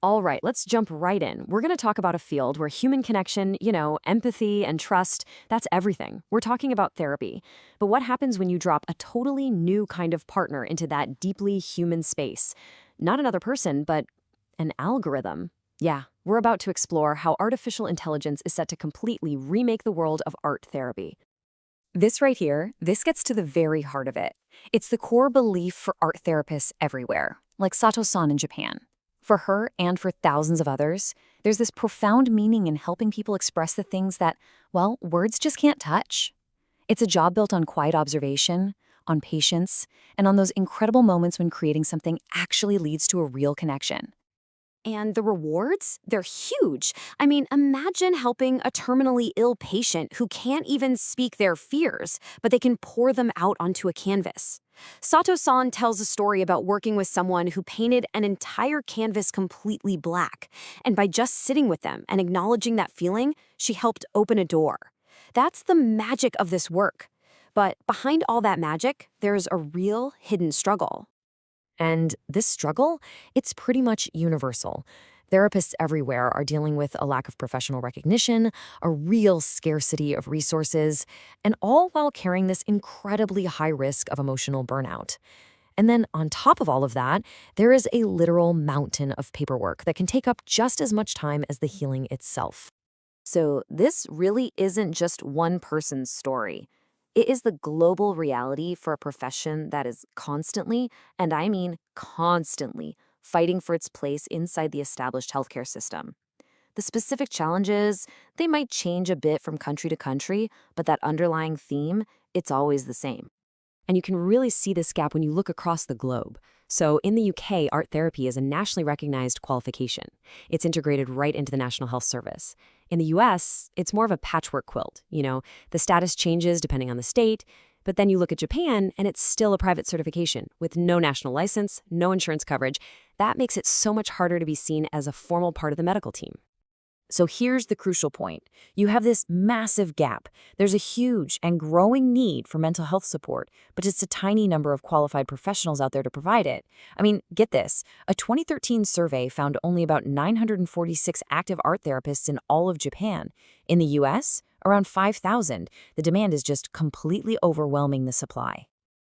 All right, let's jump right in. We're going to talk about a field where human connection, empathy and trust, that's everything. We're talking about therapy. But what happens when you drop a totally new kind of partner into that deeply human space? Not another person, but an algorithm. Yeah, we're about to explore how artificial intelligence is set to completely remake the world of art therapy. This right here, this gets to the very heart of it. It's the core belief for art therapists everywhere, like Sato-san in Japan. For her and for thousands of others, there's this profound meaning in helping people express the things that, well, words just can't touch. It's a job built on quiet observation, on patience, and on those incredible moments when creating something actually leads to a real connection. And the rewards? They're huge. I mean, imagine helping a terminally ill patient who can't even speak their fears, but they can pour them out onto a canvas. Sato-san tells a story about working with someone who painted an entire canvas completely black. And by just sitting with them and acknowledging that feeling, she helped open a door. That's the magic of this work. But behind all that magic, there's a real hidden struggle. And this struggle, it's pretty much universal. Therapists everywhere are dealing with a lack of professional recognition, a real scarcity of resources, and all while carrying this incredibly high risk of emotional burnout. And then on top of all of that, there is a literal mountain of paperwork that can take up just as much time as the healing itself. So this really isn't just one person's story. It is the global reality for a profession that is constantly, and I mean constantly, fighting for its place inside the established healthcare system. The specific challenges, they might change a bit from country to country, but that underlying theme, it's always the same. And you can really see this gap when you look across the globe. So in the UK, art therapy is a nationally recognized qualification. It's integrated right into the National Health Service. In the US, it's more of a patchwork quilt. The status changes depending on the state, but then you look at Japan and it's still a private certification with no national license, no insurance coverage. That makes it so much harder to be seen as a formal part of the medical team. So here's the crucial point. You have this massive gap. There's a huge and growing need for mental health support, but just a tiny number of qualified professionals out there to provide it. I mean, get this. A 2013 survey found only about 946 active art therapists in all of Japan. In the US, around 5,000. The demand is just completely overwhelming the supply.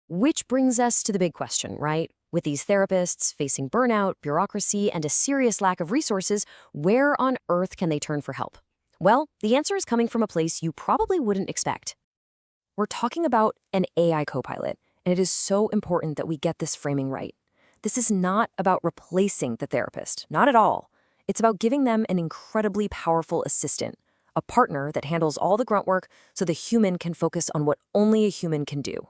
Which brings us to the big question, right? With these therapists facing burnout, bureaucracy, and a serious lack of resources, where on earth can they turn for help? Well, the answer is coming from a place you probably wouldn't expect. We're talking about an AI copilot, and it is so important that we get this framing right. This is not about replacing the therapist, not at all. It's about giving them an incredibly powerful assistant, a partner that handles all the grunt work so the human can focus on what only a human can do.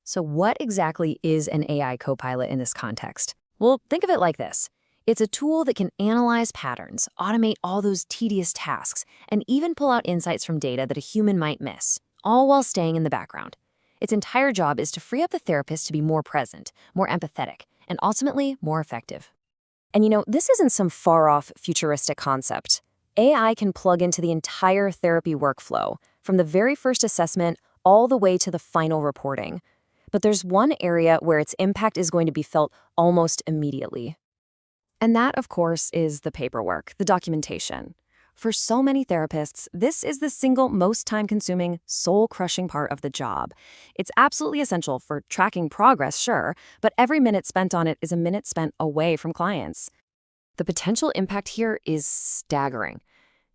So what exactly is an AI copilot in this context? Well, think of it like this. It's a tool that can analyze patterns, automate all those tedious tasks, and even pull out insights from data that a human might miss, all while staying in the background. Its entire job is to free up the therapist to be more present, more empathetic, and ultimately more effective. And this isn't some far-off futuristic concept. AI can plug into the entire therapy workflow, from the very first assessment all the way to the final reporting. But there's one area where its impact is going to be felt almost immediately. And that, of course, is the paperwork, the documentation. For so many therapists, this is the single most time-consuming, soul-crushing part of the job. It's absolutely essential for tracking progress, sure, but every minute spent on it is a minute spent away from clients. The potential impact here is staggering.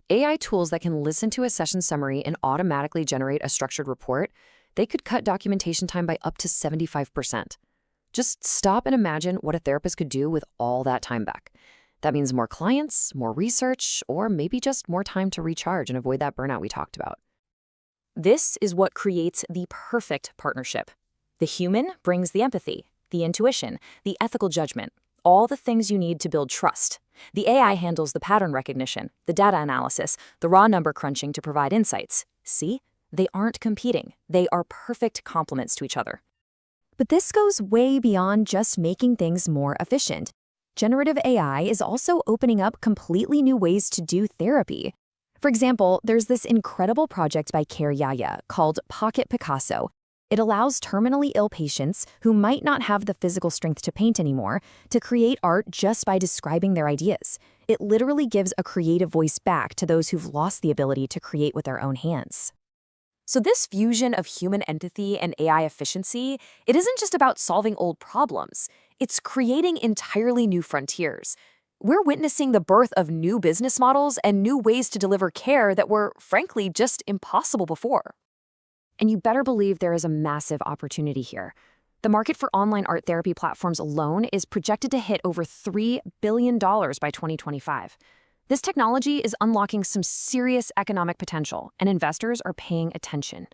AI tools that can listen to a session summary and automatically generate a structured report, they could cut documentation time by up to 75%. Just stop and imagine what a therapist could do with all that time back. That means more clients, more research, or maybe just more time to recharge and avoid that burnout we talked about. This is what creates the perfect partnership. The human brings the empathy, the intuition, the ethical judgment, all the things you need to build trust. The AI handles the pattern recognition, the data analysis, the raw number crunching to provide insights. See? They aren't competing. They are perfect complements to each other. But this goes way beyond just making things more efficient. Generative AI is also opening up completely new ways to do therapy. For example, there's this incredible project by Care Yaya called Pocket Picasso. It allows terminally ill patients who might not have the physical strength to paint anymore to create art just by describing their ideas. It literally gives a creative voice back to those who've lost the ability to create with their own hands. So this fusion of human empathy and AI efficiency, it isn't just about solving old problems. It's creating entirely new frontiers. We're witnessing the birth of new business models and new ways to deliver care that were, frankly, just impossible before. And you better believe there is a massive opportunity here. The market for online art therapy platforms alone is projected to hit over $3 billion by 2025. This technology is unlocking some serious economic potential, and investors are paying attention.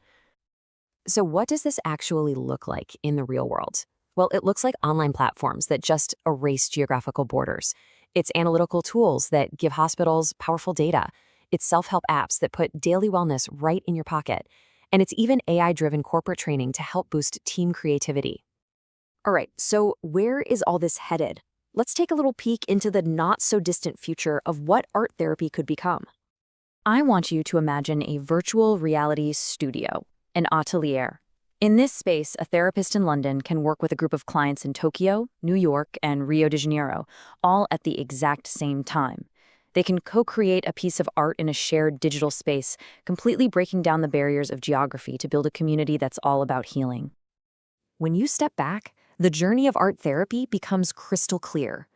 So what does this actually look like in the real world? Well, it looks like online platforms that just erase geographical borders. It's analytical tools that give hospitals powerful data. It's self-help apps that put daily wellness right in your pocket. And it's even AI-driven corporate training to help boost team creativity. All right, so where is all this headed? Let's take a little peek into the not-so-distant future of what art therapy could become. I want you to imagine a virtual reality studio, an atelier. In this space, a therapist in London can work with a group of clients in Tokyo, New York, and Rio de Janeiro, all at the exact same time. They can co-create a piece of art in a shared digital space, completely breaking down the barriers of geography to build a community that's all about healing. When you step back, the journey of art therapy becomes crystal clear.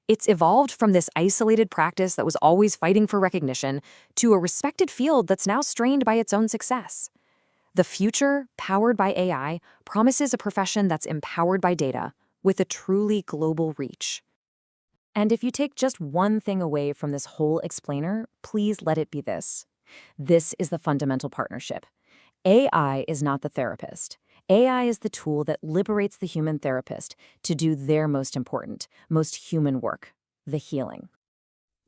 It's evolved from this isolated practice that was always fighting for recognition to a respected field that's now strained by its own success. The future, powered by AI, promises a profession that's empowered by data, with a truly global reach. And if you take just one thing away from this whole explainer, please let it be this. This is the fundamental partnership. AI is not the therapist. AI is the tool that liberates the human therapist to do their most important, most human work, the healing.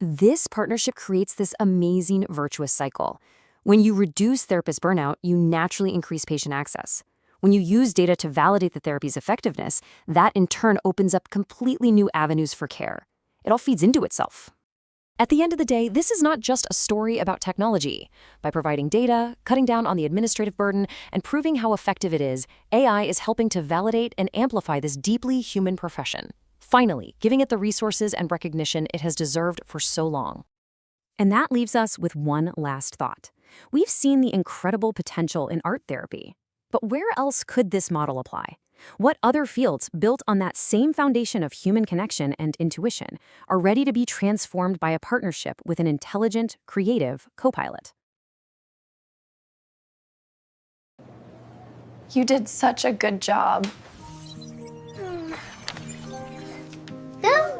This partnership creates this amazing virtuous cycle. When you reduce therapist burnout, you naturally increase patient access. When you use data to validate the therapy's effectiveness, that in turn opens up completely new avenues for care. It all feeds into itself. At the end of the day, this is not just a story about technology. By providing data, cutting down on the administrative burden, and proving how effective it is, AI is helping to validate and amplify this deeply human profession, finally giving it the resources and recognition it has deserved for so long. And that leaves us with one last thought. We've seen the incredible potential in art therapy. But where else could this model apply? What other fields built on that same foundation of human connection and intuition are ready to be transformed by a partnership with an intelligent, creative co-pilot? You did such a good job. No.